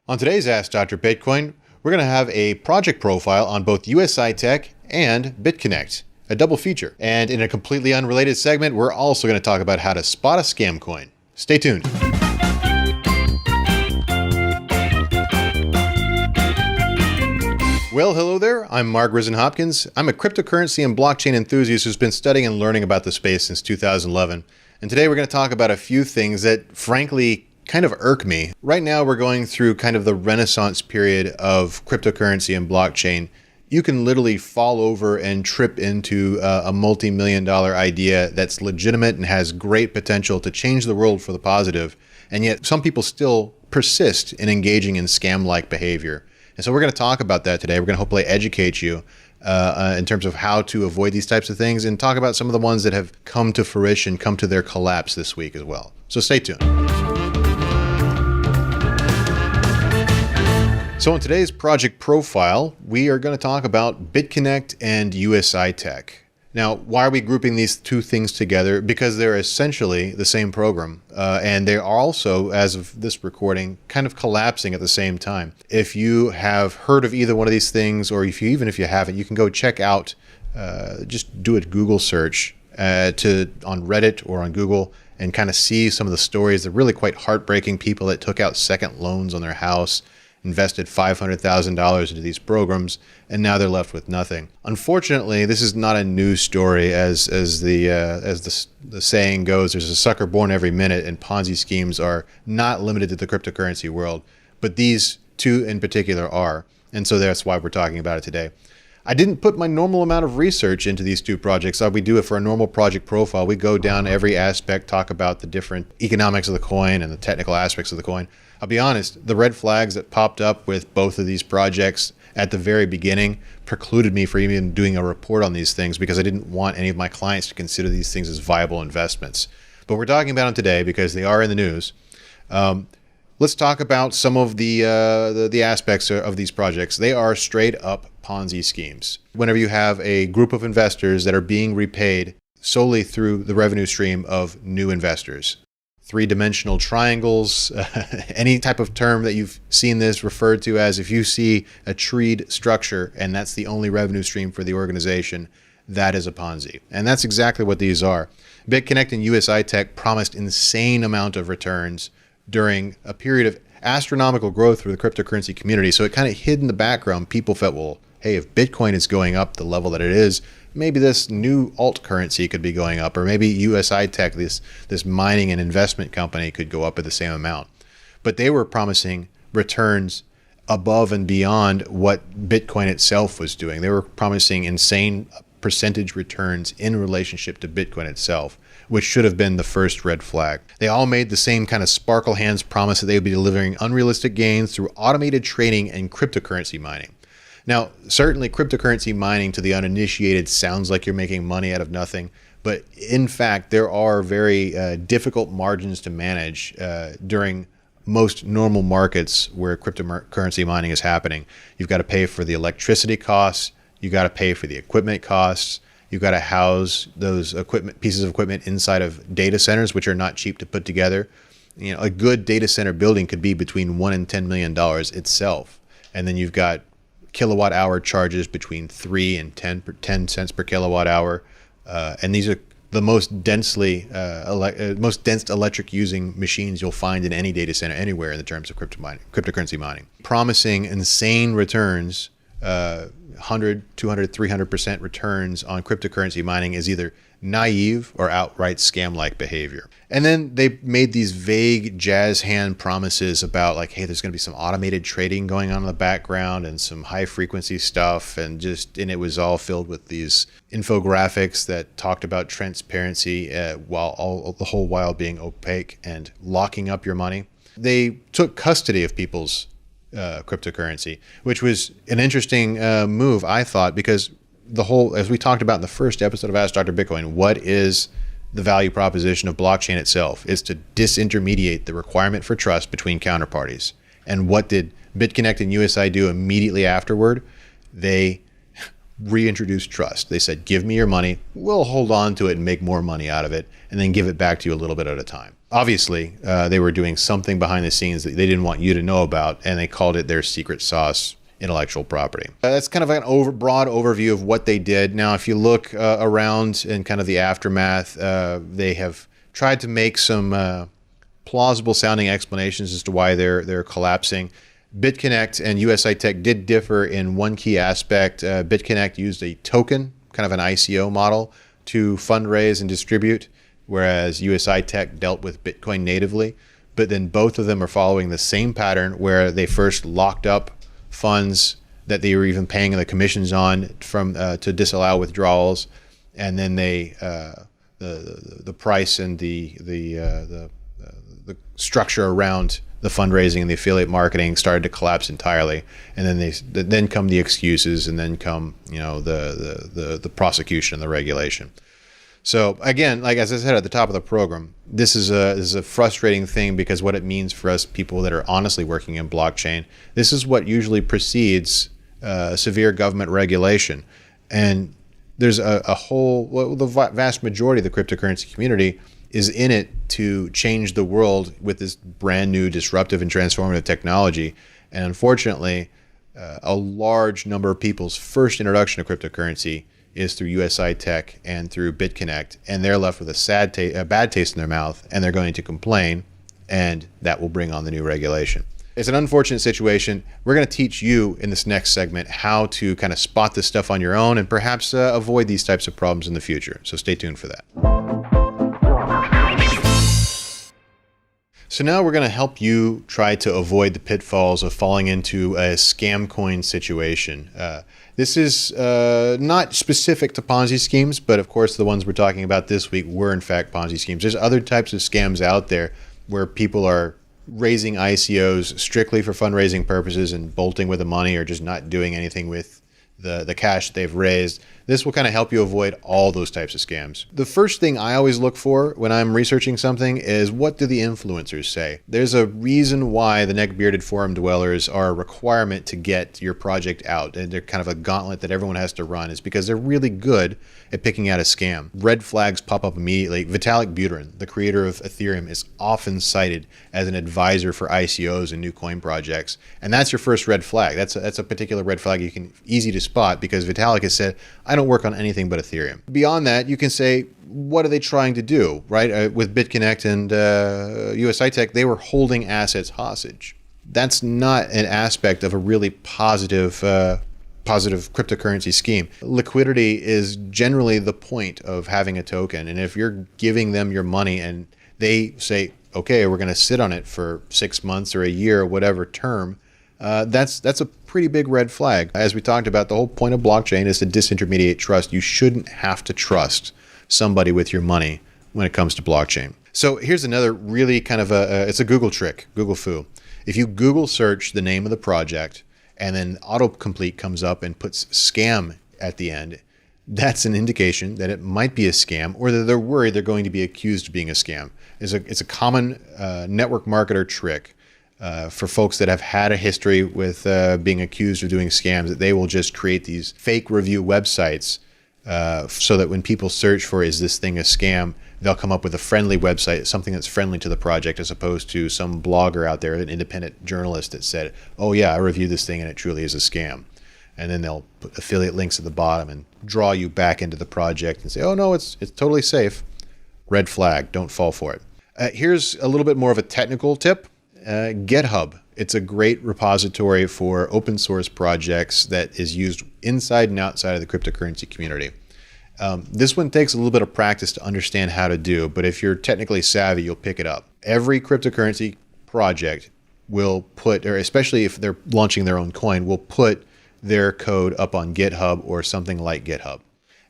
On today's Ask Dr. Bitcoin, we're going to have a project profile on both USI Tech and BitConnect, a double feature. And in a completely unrelated segment, we're also going to talk about how to spot a scam coin. Stay tuned. Well, hello there. I'm Mark Risen-Hopkins. I'm a cryptocurrency and blockchain enthusiast who's been studying and learning about the space since 2011. And today we're going to talk about a few things that, frankly, kind of irk me. Right now, we're going through kind of the renaissance period of cryptocurrency and blockchain. You can literally fall over and trip into a multi-million-dollar idea that's legitimate and has great potential to change the world for the positive. And yet some people still persist in engaging in scam-like behavior. And so we're going to talk about that today. We're going to hopefully educate you in terms of how to avoid these types of things and talk about some of the ones that have come to fruition, come to their collapse this week as well. So stay tuned. So in today's project profile, we are going to talk about BitConnect and USI Tech. Now, why are we grouping these two things together? Because they're essentially the same program, and they are also, as of this recording, kind of collapsing at the same time. If you have heard of either one of these things, or even if you haven't, you can go check out, just do a Google search on Reddit or on Google and kind of see some of the stories. They're really quite heartbreaking. People that took out second loans on their house, invested $500,000 into these programs, and now they're left with nothing. Unfortunately, this is not a news story, as the saying goes. There's a sucker born every minute, and Ponzi schemes are not limited to the cryptocurrency world, but these two in particular are, and so that's why we're talking about it today. I didn't put my normal amount of research into these two projects. We do it for a normal project profile. We go down every aspect, talk about the different economics of the coin and the technical aspects of the coin. I'll be honest, the red flags that popped up with both of these projects at the very beginning precluded me from even doing a report on these things because I didn't want any of my clients to consider these things as viable investments. But we're talking about them today because they are in the news. Let's talk about some of the aspects of these projects. They are straight up Ponzi schemes. Whenever you have a group of investors that are being repaid solely through the revenue stream of new investors. Three-dimensional triangles, any type of term that you've seen this referred to as, if you see a treed structure and that's the only revenue stream for the organization, that is a Ponzi. And that's exactly what these are. BitConnect and USI Tech promised insane amount of returns during a period of astronomical growth for the cryptocurrency community. So it kind of hid in the background. People felt, well, hey, if Bitcoin is going up the level that it is, maybe this new alt currency could be going up, or maybe USI Tech, this mining and investment company, could go up at the same amount. But they were promising returns above and beyond what Bitcoin itself was doing. They were promising insane percentage returns in relationship to Bitcoin itself, which should have been the first red flag. They all made the same kind of sparkle hands promise that they would be delivering unrealistic gains through automated trading and cryptocurrency mining. Now, certainly cryptocurrency mining to the uninitiated sounds like you're making money out of nothing, but in fact, there are very difficult margins to manage during most normal markets where cryptocurrency mining is happening. You've got to pay for the electricity costs, you've got to pay for the equipment costs, you've got to house those pieces of equipment inside of data centers, which are not cheap to put together. You know, a good data center building could be between $1 and $10 million itself, and then you've got kilowatt hour charges between 3 and 10 cents per kilowatt hour, and these are the most dense electric using machines you'll find in any data center anywhere in the terms of cryptocurrency mining. Promising insane returns, 100, 200, 300% returns on cryptocurrency mining is either naive or outright scam-like behavior. And then they made these vague jazz hand promises about like, hey, there's going to be some automated trading going on in the background and some high frequency stuff, and it was all filled with these infographics that talked about transparency the whole while being opaque and locking up your money. They took custody of people's cryptocurrency, which was an interesting move, I thought, because as we talked about in the first episode of Ask Dr. Bitcoin, what is the value proposition of blockchain itself? Is to disintermediate the requirement for trust between counterparties. And what did BitConnect and USI do immediately afterward? They reintroduced trust. They said, give me your money, we'll hold on to it and make more money out of it, and then give it back to you a little bit at a time. Obviously, they were doing something behind the scenes that they didn't want you to know about, and they called it their secret sauce intellectual property. That's kind of an broad overview of what they did. Now, if you look around in kind of the aftermath, they have tried to make some plausible sounding explanations as to why they're collapsing. BitConnect and USI Tech did differ in one key aspect. BitConnect used a token, kind of an ICO model, to fundraise and distribute, whereas USI Tech dealt with Bitcoin natively. But then both of them are following the same pattern where they first locked up funds that they were even paying the commissions on to disallow withdrawals, and then they the price and the structure around the fundraising and the affiliate marketing started to collapse entirely, and then come the excuses, and then come the prosecution and the regulation. So again, like as I said at the top of the program, this is a frustrating thing, because what it means for us people that are honestly working in blockchain, this is what usually precedes severe government regulation. And there's the vast majority of the cryptocurrency community is in it to change the world with this brand new disruptive and transformative technology. And unfortunately, a large number of people's first introduction to cryptocurrency is through USI Tech and through BitConnect, and they're left with a bad taste in their mouth, and they're going to complain, and that will bring on the new regulation. It's an unfortunate situation. We're going to teach you in this next segment how to kind of spot this stuff on your own and perhaps avoid these types of problems in the future. So stay tuned for that. So now we're going to help you try to avoid the pitfalls of falling into a scam coin situation. This is not specific to Ponzi schemes, but of course the ones we're talking about this week were in fact Ponzi schemes. There's other types of scams out there where people are raising ICOs strictly for fundraising purposes and bolting with the money, or just not doing anything with the cash that they've raised. This will kind of help you avoid all those types of scams. The first thing I always look for when I'm researching something is, what do the influencers say? There's a reason why the neck-bearded forum dwellers are a requirement to get your project out, and they're kind of a gauntlet that everyone has to run, is because they're really good at picking out a scam. Red flags pop up immediately. Vitalik Buterin, the creator of Ethereum, is often cited as an advisor for ICOs and new coin projects, and that's your first red flag. That's a particular red flag you can easy to spot, because Vitalik has said, I don't work on anything but Ethereum. Beyond that, you can say, what are they trying to do, right? With BitConnect and USI Tech, they were holding assets hostage. That's not an aspect of a really positive cryptocurrency scheme. Liquidity is generally the point of having a token. And if you're giving them your money and they say, okay, we're going to sit on it for 6 months or a year or whatever term, that's a pretty big red flag. As we talked about, the whole point of blockchain is to disintermediate trust. You shouldn't have to trust somebody with your money when it comes to blockchain. So here's another really kind of it's a Google trick, Google foo. If you Google search the name of the project and then autocomplete comes up and puts scam at the end, that's an indication that it might be a scam, or that they're worried they're going to be accused of being a scam. It's a common network marketer trick for folks that have had a history with being accused of doing scams, that they will just create these fake review websites so that when people search for, is this thing a scam, they'll come up with a friendly website, something that's friendly to the project, as opposed to some blogger out there, an independent journalist that said, oh yeah, I reviewed this thing and it truly is a scam. And then they'll put affiliate links at the bottom and draw you back into the project and say, oh no, it's totally safe. Red flag, don't fall for it. Here's a little bit more of a technical tip. GitHub. It's a great repository for open source projects that is used inside and outside of the cryptocurrency community. This one takes a little bit of practice to understand how to do, but if you're technically savvy, you'll pick it up. Every cryptocurrency project will put, or especially if they're launching their own coin, will put their code up on GitHub or something like GitHub.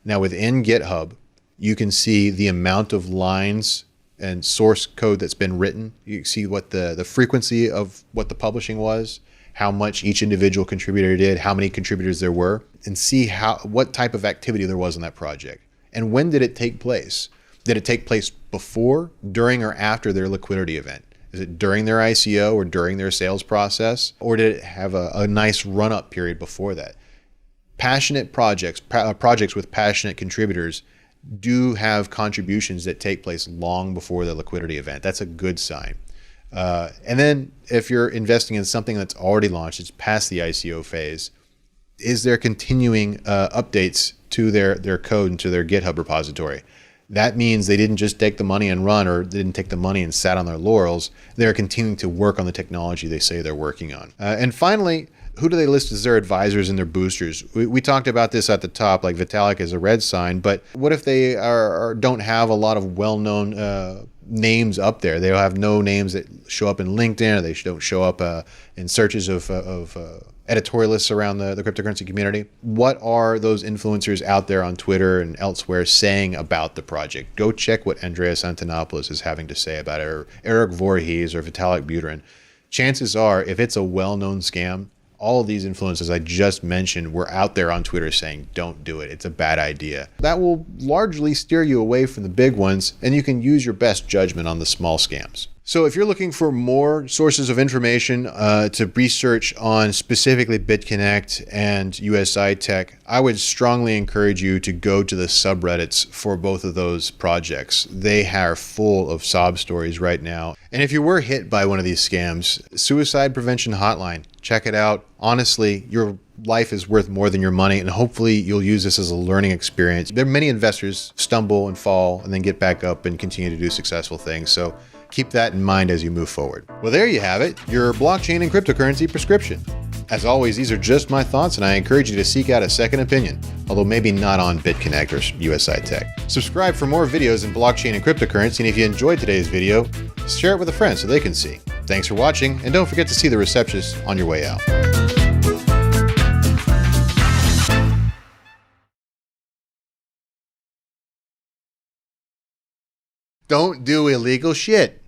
Now within GitHub, you can see the amount of lines and source code that's been written. You see what the frequency of what the publishing was, how much each individual contributor did, how many contributors there were, and see what type of activity there was on that project. And when did it take place? Did it take place before, during, or after their liquidity event? Is it during their ICO or during their sales process? Or did it have a nice run-up period before that? Passionate projects with passionate contributors do have contributions that take place long before the liquidity event. That's a good sign. And then if you're investing in something that's already launched, it's past the ICO phase, is there continuing updates to their code and to their GitHub repository? That means they didn't just take the money and run, or they didn't take the money and sat on their laurels. They're continuing to work on the technology they say they're working on. And finally, who do they list as their advisors and their boosters? We talked about this at the top, like Vitalik is a red sign, but what if they don't have a lot of well-known names up there? They don't have no names that show up in LinkedIn, or they don't show up in searches of editorialists around the cryptocurrency community. What are those influencers out there on Twitter and elsewhere saying about the project? Go check what Andreas Antonopoulos is having to say about it, or Eric Voorhees or Vitalik Buterin. Chances are, if it's a well-known scam, all of these influencers I just mentioned were out there on Twitter saying, don't do it, it's a bad idea. That will largely steer you away from the big ones, and you can use your best judgment on the small scams. So if you're looking for more sources of information to research on specifically BitConnect and USI Tech, I would strongly encourage you to go to the subreddits for both of those projects. They are full of sob stories right now. And if you were hit by one of these scams, Suicide Prevention Hotline, check it out. Honestly, your life is worth more than your money, and hopefully you'll use this as a learning experience. There are many investors stumble and fall and then get back up and continue to do successful things. So keep that in mind as you move forward. Well, there you have it, your blockchain and cryptocurrency prescription. As always, these are just my thoughts, and I encourage you to seek out a second opinion, although maybe not on BitConnect or USI Tech. Subscribe for more videos in blockchain and cryptocurrency, and if you enjoyed today's video, share it with a friend so they can see. Thanks for watching, and don't forget to see the receptionist on your way out. Don't do illegal shit.